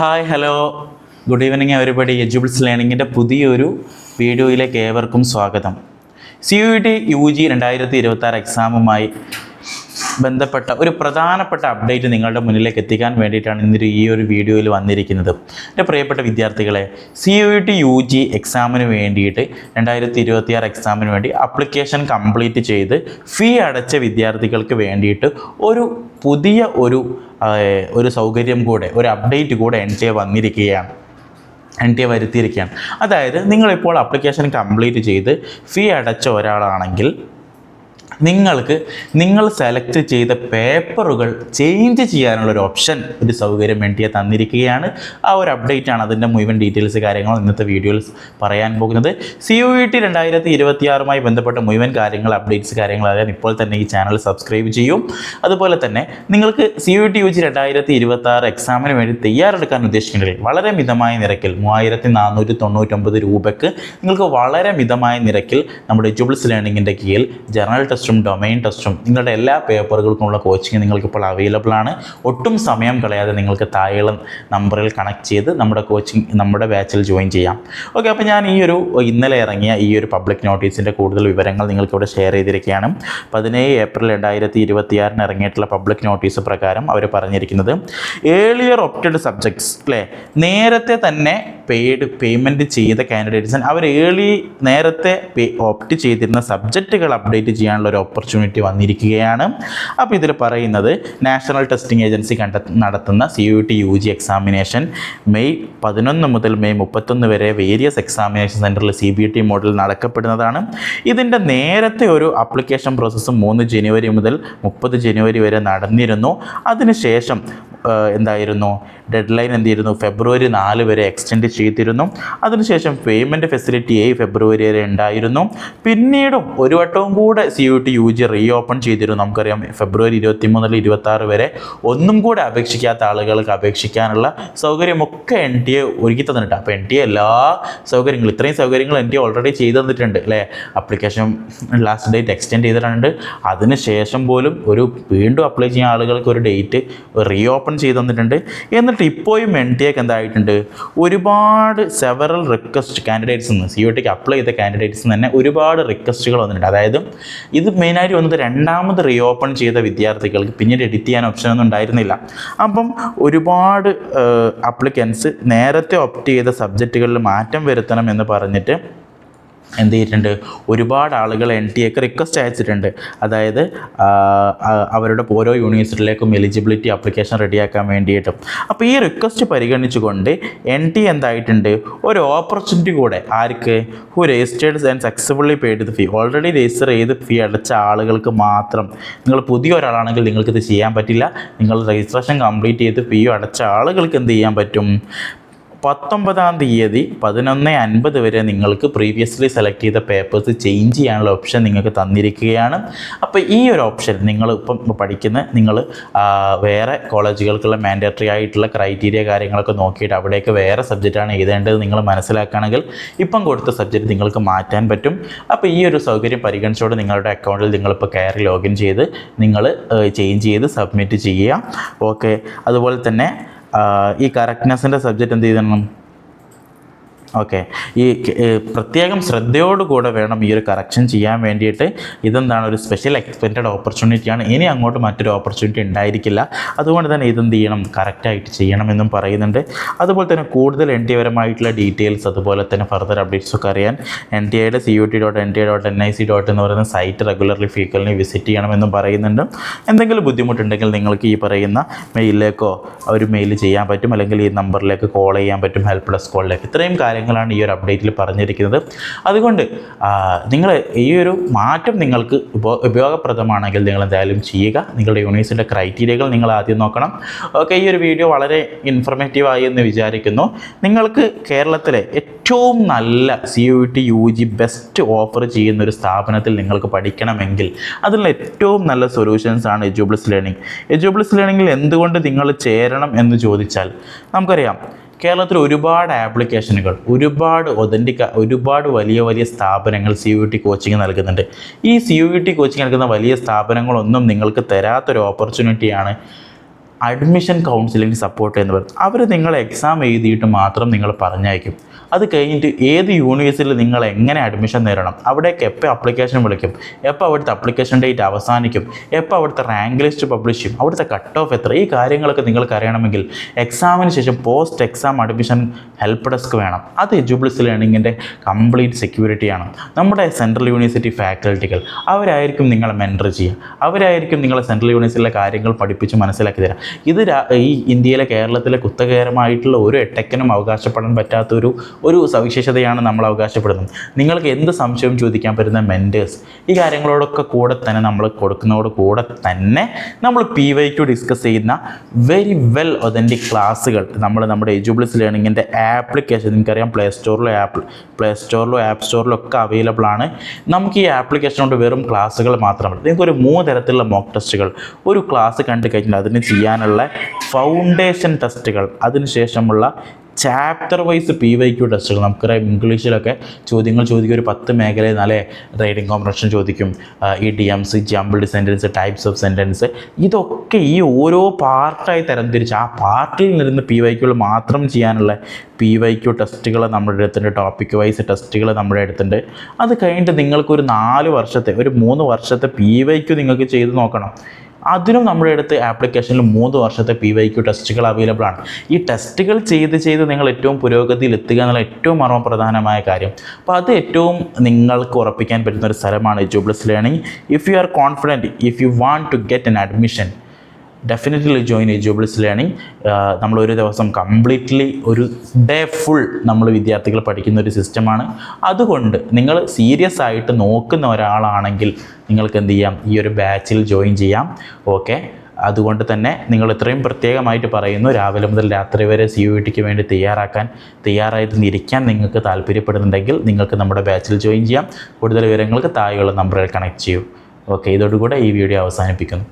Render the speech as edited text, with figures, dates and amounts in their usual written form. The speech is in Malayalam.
Hi hello good evening everybody. Edubles ലേണിങ്ങിൻ്റെ പുതിയൊരു വീഡിയോയിലേക്ക് ഏവർക്കും സ്വാഗതം. CUET UG 2026 എക്സാമുമായി ബന്ധപ്പെട്ട ഒരു പ്രധാനപ്പെട്ട അപ്ഡേറ്റ് നിങ്ങളുടെ മുന്നിലേക്ക് എത്തിക്കാൻ വേണ്ടിയിട്ടാണ് ഇന്നൊരു ഈ ഒരു വീഡിയോയിൽ വന്നിരിക്കുന്നത്. എൻ്റെ പ്രിയപ്പെട്ട വിദ്യാർത്ഥികളെ, CUET UG എക്സാമിന് വേണ്ടിയിട്ട് 2026 എക്സാമിന് വേണ്ടി അപ്ലിക്കേഷൻ കംപ്ലീറ്റ് ചെയ്ത് ഫീ അടച്ച വിദ്യാർത്ഥികൾക്ക് വേണ്ടിയിട്ട് ഒരു പുതിയ ഒരു സൗകര്യം കൂടെ, ഒരു അപ്ഡേറ്റ് കൂടെ NTA വരുത്തിയിരിക്കുകയാണ്. അതായത് നിങ്ങളിപ്പോൾ അപ്ലിക്കേഷൻ കംപ്ലീറ്റ് ചെയ്ത് ഫീ അടച്ച ഒരാളാണെങ്കിൽ നിങ്ങൾ സെലക്ട് ചെയ്ത പേപ്പറുകൾ ചേഞ്ച് ചെയ്യാനുള്ളൊരു ഓപ്ഷൻ, ഒരു സൗകര്യം NTA തന്നിരിക്കുകയാണ്. ആ ഒരു അപ്ഡേറ്റാണ്, അതിൻ്റെ മുഴുവൻ ഡീറ്റെയിൽസ് കാര്യങ്ങളും ഇന്നത്തെ വീഡിയോയിൽ പറയാൻ പോകുന്നത്. CUET 2026 ബന്ധപ്പെട്ട മുഴുവൻ കാര്യങ്ങൾ, അപ്ഡേറ്റ്സ് കാര്യങ്ങൾ അറിയാൻ ഇപ്പോൾ തന്നെ ഈ ചാനൽ സബ്സ്ക്രൈബ് ചെയ്യും. അതുപോലെ തന്നെ നിങ്ങൾക്ക് CUET UG 2026 എക്സാമിന് വേണ്ടി തയ്യാറെടുക്കാൻ ഉദ്ദേശിക്കുന്നുണ്ടെങ്കിൽ വളരെ മിതമായ നിരക്കിൽ 3499 രൂപയ്ക്ക് നിങ്ങൾക്ക് വളരെ മിതമായ നിരക്കിൽ നമ്മുടെ എജ്യൂബിൾസ് ലേണിങ്ങിൻ്റെ കീഴിൽ ജനറൽ ടെസ്റ്റും ഡൊമൈൻ ടെസ്റ്റും നിങ്ങളുടെ എല്ലാ പേപ്പറുകൾക്കുമുള്ള കോച്ചിങ് നിങ്ങൾക്കിപ്പോൾ അവൈലബിൾ ആണ്. ഒട്ടും സമയം കളയാതെ നിങ്ങൾക്ക് താഴെയുള്ള നമ്പറിൽ കണക്ട് ചെയ്ത് നമ്മുടെ ബാച്ചിൽ ജോയിൻ ചെയ്യാം. ഓക്കെ, അപ്പോൾ ഞാൻ ഇന്നലെ ഇറങ്ങിയ ഈ ഒരു പബ്ലിക് നോട്ടീസിൻ്റെ കൂടുതൽ വിവരങ്ങൾ നിങ്ങൾക്കിവിടെ ഷെയർ ചെയ്തിരിക്കുകയാണ്. 17 ഏപ്രിൽ 2026 ഇറങ്ങിയിട്ടുള്ള പബ്ലിക് നോട്ടീസ് പ്രകാരം അവർ പറഞ്ഞിരിക്കുന്നത്, ഏർലിയർ ഒപ്റ്റഡ് സബ്ജക്ട്സ് അല്ലേ, നേരത്തെ തന്നെ പേയ്മെൻറ്റ് ചെയ്ത കാൻഡിഡേറ്റ്സിന് അവർ നേരത്തെ ഓപ്റ്റ് ചെയ്തിരുന്ന സബ്ജക്റ്റുകൾ അപ്ഡേറ്റ് ചെയ്യാനുള്ള ഒരു ഓപ്പർച്യൂണിറ്റി വന്നിരിക്കുകയാണ്. അപ്പോൾ ഇതിൽ പറയുന്നത്, നാഷണൽ ടെസ്റ്റിംഗ് ഏജൻസി നടത്തുന്ന CUET UG എക്സാമിനേഷൻ മെയ് 11 മുതൽ മെയ് 31 വരെ വേരിയസ് എക്സാമിനേഷൻ സെൻറ്ററിൽ CBT മോഡിൽ നടക്കപ്പെടുന്നതാണ്. ഇതിൻ്റെ നേരത്തെ ഒരു ആപ്ലിക്കേഷൻ പ്രോസസ്സ് 3 ജനുവരി മുതൽ 30 ജനുവരി വരെ നടന്നിരുന്നു. അതിനുശേഷം ഡെഡ് ലൈൻ ഫെബ്രുവരി 4 വരെ എക്സ്റ്റെൻഡ് ചെയ്തിരുന്നു. അതിനുശേഷം പേയ്മെൻറ്റ് ഫെസിലിറ്റി 7 ഫെബ്രുവരി വരെ ഉണ്ടായിരുന്നു. പിന്നീടും ഒരു വട്ടവും കൂടെ CUET UG റീഓപ്പൺ ചെയ്തിരുന്നു. നമുക്കറിയാം, ഫെബ്രുവരി 23 മുതൽ 26 വരെ ഒന്നും കൂടെ അപേക്ഷിക്കാത്ത ആളുകൾക്ക് അപേക്ഷിക്കാനുള്ള സൗകര്യമൊക്കെ NTA ഒരുക്കി തന്നിട്ടുണ്ട്. അപ്പോൾ NTA എല്ലാ സൗകര്യങ്ങളും, ഇത്രയും സൗകര്യങ്ങൾ NTA ഓൾറെഡി ചെയ്തു തന്നിട്ടുണ്ട് അല്ലേ. ആപ്ലിക്കേഷൻ ലാസ്റ്റ് ഡേറ്റ് എക്സ്റ്റെൻഡ് ചെയ്തിട്ടുണ്ട്. അതിനുശേഷം പോലും വീണ്ടും അപ്ലൈ ചെയ്യാൻ ആളുകൾക്ക് ഒരു ഡേറ്റ് റീഓപ്പൺ ചെയ്ത് തന്നിട്ടുണ്ട്. എന്നിട്ട് ഇപ്പോഴും NTAക്ക് എന്തായിട്ടുണ്ട്, ഒരുപാട് സെവറൽ റിക്വസ്റ്റ് കാൻഡിഡേറ്റ്സ് CUETക്ക് അപ്ലൈ ചെയ്ത കാൻഡിഡേറ്റ്സ് തന്നെ ഒരുപാട് റിക്വസ്റ്റുകൾ വന്നിട്ടുണ്ട്. അതായത് ഇത് മെയിനായിട്ട് വന്നത് രണ്ടാമത് റീഓപ്പൺ ചെയ്ത വിദ്യാർത്ഥികൾക്ക് പിന്നീട് എഡിറ്റ് ചെയ്യാൻ ഓപ്ഷനൊന്നും ഉണ്ടായിരുന്നില്ല. അപ്പം ഒരുപാട് അപ്ലിക്കൻസ് നേരത്തെ ഓപ്റ്റ് ചെയ്ത സബ്ജക്റ്റുകളിൽ മാറ്റം വരുത്തണം എന്ന് പറഞ്ഞിട്ട് എന്ത് ചെയ്തിട്ടുണ്ട്, ഒരുപാട് ആളുകൾ NTAക്ക് റിക്വസ്റ്റ് അയച്ചിട്ടുണ്ട്. അതായത് അവരുടെ ഓരോ യൂണിവേഴ്സിറ്റിയിലേക്കും എലിജിബിലിറ്റി ആപ്ലിക്കേഷൻ റെഡിയാക്കാൻ വേണ്ടിയിട്ടും. അപ്പോൾ ഈ റിക്വസ്റ്റ് പരിഗണിച്ചുകൊണ്ട് NTA എന്തായിട്ടുണ്ട്, ഒരു ഓപ്പർച്യൂണിറ്റി കൂടെ ആർക്ക്, who registered and successfully paid fee, already registered ചെയ്ത് ഫീ അടച്ച ആളുകൾക്ക് മാത്രം. നിങ്ങൾ പുതിയ ഒരാളാണെങ്കിൽ നിങ്ങൾക്കിത് ചെയ്യാൻ പറ്റില്ല. നിങ്ങൾ രജിസ്ട്രേഷൻ കംപ്ലീറ്റ് ചെയ്ത് ഫീ അടച്ച ആളുകൾക്ക് എന്ത് ചെയ്യാൻ പറ്റും, 19-ാം തീയതി 11:50 വരെ നിങ്ങൾക്ക് പ്രീവിയസ്ലി സെലക്ട് ചെയ്ത പേപ്പേഴ്സ് ചേഞ്ച് ചെയ്യാനുള്ള ഓപ്ഷൻ നിങ്ങൾക്ക് തന്നിരിക്കുകയാണ്. അപ്പോൾ ഈ ഒരു ഓപ്ഷൻ നിങ്ങൾ വേറെ കോളേജുകൾക്കുള്ള മാൻഡേറ്ററി ആയിട്ടുള്ള ക്രൈറ്റീരിയ കാര്യങ്ങളൊക്കെ നോക്കിയിട്ട് അവിടേക്ക് വേറെ സബ്ജക്റ്റാണ് എഴുതേണ്ടത് നിങ്ങൾ മനസ്സിലാക്കുകയാണെങ്കിൽ ഇപ്പം കൊടുത്ത സബ്ജക്റ്റ് നിങ്ങൾക്ക് മാറ്റാൻ പറ്റും. അപ്പോൾ ഈ ഒരു സൗകര്യം പരിഗണിച്ചുകൊണ്ട് നിങ്ങളുടെ അക്കൗണ്ടിൽ നിങ്ങളിപ്പോൾ കയറി ലോഗിൻ ചെയ്ത് നിങ്ങൾ ചേഞ്ച് ചെയ്ത് സബ്മിറ്റ് ചെയ്യുക. ഓക്കെ, അതുപോലെ തന്നെ ഈ കറക്റ്റ്നെസ്സിൻ്റെ സബ്ജക്റ്റ് എന്ത് ചെയ്യണം, ഓക്കെ, ഈ പ്രത്യേകം ശ്രദ്ധയോടുകൂടെ വേണം ഈ ഒരു കറക്ഷൻ ചെയ്യാൻ വേണ്ടിയിട്ട്. ഒരു സ്പെഷ്യൽ എക്സ്പെക്റ്റഡ് ഓപ്പർച്യൂണിറ്റിയാണ്. ഇനി അങ്ങോട്ട് മറ്റൊരു ഓപ്പർച്യൂണിറ്റി ഉണ്ടായിരിക്കില്ല. അതുകൊണ്ട് തന്നെ ഇതെന്ത് ചെയ്യണം, കറക്റ്റായിട്ട് ചെയ്യണമെന്നും പറയുന്നുണ്ട്. അതുപോലെ തന്നെ കൂടുതൽ NTA പരമായിട്ടുള്ള ഡീറ്റെയിൽസ്, അതുപോലെ തന്നെ ഫർദർ അപ്ഡേറ്റ്സൊക്കെ അറിയാൻ NTAയുടെ CUET.NTA.NIC. എന്ന് പറയുന്ന സൈറ്റ് റെഗുലർലി ഫ്രീക്വൻ്റ്ലി വിസിറ്റ് ചെയ്യണമെന്നും പറയുന്നുണ്ട്. എന്തെങ്കിലും ബുദ്ധിമുട്ടുണ്ടെങ്കിൽ നിങ്ങൾക്ക് ഈ പറയുന്ന മെയിലിലേക്കോ ഒരു മെയിൽ ചെയ്യാൻ പറ്റും, അല്ലെങ്കിൽ ഈ നമ്പറിലേക്ക് കോൾ ചെയ്യാൻ പറ്റും, ഹെൽപ്പ് ഡെസ്ക് കോളിലേക്ക്. ഇത്രയും കാര്യങ്ങളാണ് ഈ ഒരു അപ്ഡേറ്റിൽ പറഞ്ഞിരിക്കുന്നത്. അതുകൊണ്ട് നിങ്ങൾ ഈ ഒരു മാറ്റം നിങ്ങൾക്ക് ഉപയോഗപ്രദമാണെങ്കിൽ നിങ്ങൾ എന്തായാലും ചെയ്യുക. നിങ്ങളുടെ യൂണിവേഴ്സിറ്റിയുടെ ക്രൈറ്റീരിയകൾ നിങ്ങൾ ആദ്യം നോക്കണം. ഓക്കെ, ഈ ഒരു വീഡിയോ വളരെ ഇൻഫർമേറ്റീവായി എന്ന് വിചാരിക്കുന്നു. നിങ്ങൾക്ക് കേരളത്തിലെ ഏറ്റവും നല്ല CUET UG ബെസ്റ്റ് ഓഫർ ചെയ്യുന്ന ഒരു സ്ഥാപനത്തിൽ നിങ്ങൾക്ക് പഠിക്കണമെങ്കിൽ അതിനുള്ള ഏറ്റവും നല്ല സൊല്യൂഷൻസ് ആണ് എജ്യൂബിൾസ് ലേണിംഗ്. എജ്യൂബിൾസ് ലേണിംഗിൽ എന്തുകൊണ്ട് നിങ്ങൾ ചേരണം എന്ന് ചോദിച്ചാൽ, നമുക്കറിയാം കേരളത്തിൽ ഒരുപാട് ആപ്ലിക്കേഷനുകൾ, ഒരുപാട് വലിയ സ്ഥാപനങ്ങൾ CUET കോച്ചിങ് നൽകുന്നുണ്ട്. ഈ CUET കോച്ചിങ് നൽകുന്ന വലിയ സ്ഥാപനങ്ങളൊന്നും നിങ്ങൾക്ക് തരാത്തൊരു ഓപ്പർച്യൂണിറ്റിയാണ് അഡ്മിഷൻ കൗൺസിലിംഗ് സപ്പോർട്ട് എന്ന് പറയും. അവർ നിങ്ങളെ എക്സാം എഴുതിയിട്ട് മാത്രം നിങ്ങൾ പറഞ്ഞയക്കും. അത് കഴിഞ്ഞിട്ട് ഏത് യൂണിവേഴ്സിറ്റിയിൽ നിങ്ങൾ എങ്ങനെ അഡ്മിഷൻ നേടണം, അവിടേക്ക് എപ്പോൾ അപ്ലിക്കേഷൻ വിളിക്കും, എപ്പോൾ അവിടുത്തെ അപ്ലിക്കേഷൻ ഡേറ്റ് അവസാനിക്കും, എപ്പോൾ അവിടുത്തെ റാങ്ക് ലിസ്റ്റ് പബ്ലിഷ് ചെയ്യും, അവിടുത്തെ കട്ട് ഓഫ് എത്ര, ഈ കാര്യങ്ങളൊക്കെ നിങ്ങൾക്ക് അറിയണമെങ്കിൽ എക്സാമിന് ശേഷം post exam admission help desk വേണം. അത് എഡ്യൂബിൾസ് ലേണിങ്ങിൻ്റെ കംപ്ലീറ്റ് സെക്യൂരിറ്റിയാണ്. നമ്മുടെ സെൻട്രൽ യൂണിവേഴ്സിറ്റി ഫാക്കൽറ്റികൾ അവരായിരിക്കും നിങ്ങളെ മെൻറ്റർ ചെയ്യുക, അവരായിരിക്കും നിങ്ങളെ സെൻട്രൽ യൂണിവേഴ്സിറ്റിയിലെ കാര്യങ്ങൾ പഠിപ്പിച്ച് മനസ്സിലാക്കി തരാം. ഇത് ഈ ഇന്ത്യയിലെ കേരളത്തിലെ കുറ്റകരമായിട്ടുള്ള ഒരു ടെക്കിനും അവകാശപ്പെടാൻ പറ്റാത്ത ഒരു സവിശേഷതയാണ് നമ്മൾ അവകാശപ്പെടുന്നത്. നിങ്ങൾക്ക് എന്ത് സംശയവും ചോദിക്കാൻ പറ്റുന്ന മെൻറ്റേഴ്സ്, ഈ കാര്യങ്ങളോടൊക്കെ കൂടെ തന്നെ നമ്മൾ കൊടുക്കുന്നതോട് കൂടെ തന്നെ നമ്മൾ PYQ ഡിസ്കസ് ചെയ്യുന്ന വെരി വെൽ ഒതൻറ്റിക് ക്ലാസ്സുകൾ നമ്മുടെ എഡ്യൂബിൾസ് ലേണിങ്ങിൻ്റെ ആപ്ലിക്കേഷൻ നിങ്ങൾക്കറിയാം പ്ലേ സ്റ്റോറിലോ ആപ്പ് സ്റ്റോറിലോ ഒക്കെ അവൈലബിൾ ആണ്. നമുക്ക് ഈ ആപ്ലിക്കേഷൻ കൊണ്ട് വെറും ക്ലാസ്സുകൾ മാത്രമല്ല, നിങ്ങൾക്കൊരു 3 തരത്തിലുള്ള മോക്ക് ടെസ്റ്റുകൾ, ഒരു ക്ലാസ് കണ്ടു കഴിഞ്ഞാൽ അതിന് ചെയ്യാനുള്ള ഫൗണ്ടേഷൻ ടെസ്റ്റുകൾ, അതിനുശേഷമുള്ള ചാപ്റ്റർ വൈസ് PYQ ടെസ്റ്റുകൾ. നമുക്കറിയാം ഇംഗ്ലീഷിലൊക്കെ ചോദ്യങ്ങൾ ചോദിക്കും, ഒരു 10 മേഖലയിൽ നല്ല റൈറ്റിംഗ് കോംപ്രഷൻ ചോദിക്കും, idioms, jumbled sentence, types of sentence, ഇതൊക്കെ ഈ ഓരോ പാർട്ടായി തരംതിരിച്ച് ആ പാർട്ടിൽ നിന്ന് PYQ മാത്രം ചെയ്യാനുള്ള PYQ ടെസ്റ്റുകൾ നമ്മുടെ അടുത്തുണ്ട്, ടോപ്പിക് വൈസ് ടെസ്റ്റുകൾ നമ്മുടെ അടുത്തുണ്ട്. അത് കഴിഞ്ഞിട്ട് നിങ്ങൾക്കൊരു 4 വർഷത്തെ, ഒരു 3 വർഷത്തെ PYQ നിങ്ങൾക്ക് ചെയ്ത് നോക്കണം. അതിനും നമ്മുടെ അടുത്ത് ആപ്ലിക്കേഷനിൽ 3 വർഷത്തെ PYQ ടെസ്റ്റുകൾ അവൈലബിൾ ആണ്. ഈ ടെസ്റ്റുകൾ ചെയ്ത് നിങ്ങൾ ഏറ്റവും പുരോഗതിയിൽ എത്തുക എന്നുള്ള ഏറ്റവും മർമ്മപ്രധാനമായ കാര്യം. അപ്പോൾ അത് ഏറ്റവും നിങ്ങൾക്ക് ഉറപ്പിക്കാൻ പറ്റുന്ന ഒരു സ്ഥലമാണ് Edubles learning. If you are confident, if you want to get an admission, definitely join Edubles learning. നമ്മളൊരു ദിവസം കംപ്ലീറ്റ്ലി ഒരു ഡേ ഫുൾ നമ്മൾ വിദ്യാർത്ഥികൾ പഠിക്കുന്ന ഒരു സിസ്റ്റമാണ്. അതുകൊണ്ട് നിങ്ങൾ സീരിയസ് ആയിട്ട് നോക്കുന്ന ഒരാളാണെങ്കിൽ നിങ്ങൾക്ക് എന്ത് ചെയ്യാം, ഈ ഒരു ബാച്ചിൽ ജോയിൻ ചെയ്യാം. ഓക്കെ, അതുകൊണ്ട് തന്നെ നിങ്ങൾ ഇത്രയും പ്രത്യേകമായിട്ട് പറയുന്നു, രാവിലെ മുതൽ രാത്രി വരെ CUETക്ക് വേണ്ടി തയ്യാറായിരുന്നിരിക്കാൻ നിങ്ങൾക്ക് താല്പര്യപ്പെടുന്നുണ്ടെങ്കിൽ നിങ്ങൾക്ക് നമ്മുടെ ബാച്ചിൽ ജോയിൻ ചെയ്യാം. കൂടുതൽ വിവരങ്ങൾക്ക് താഴെയുള്ള നമ്പറിൽ കണക്ട് ചെയ്യൂ. ഓക്കെ, ഇതോടുകൂടെ ഈ വീഡിയോ അവസാനിപ്പിക്കുന്നു.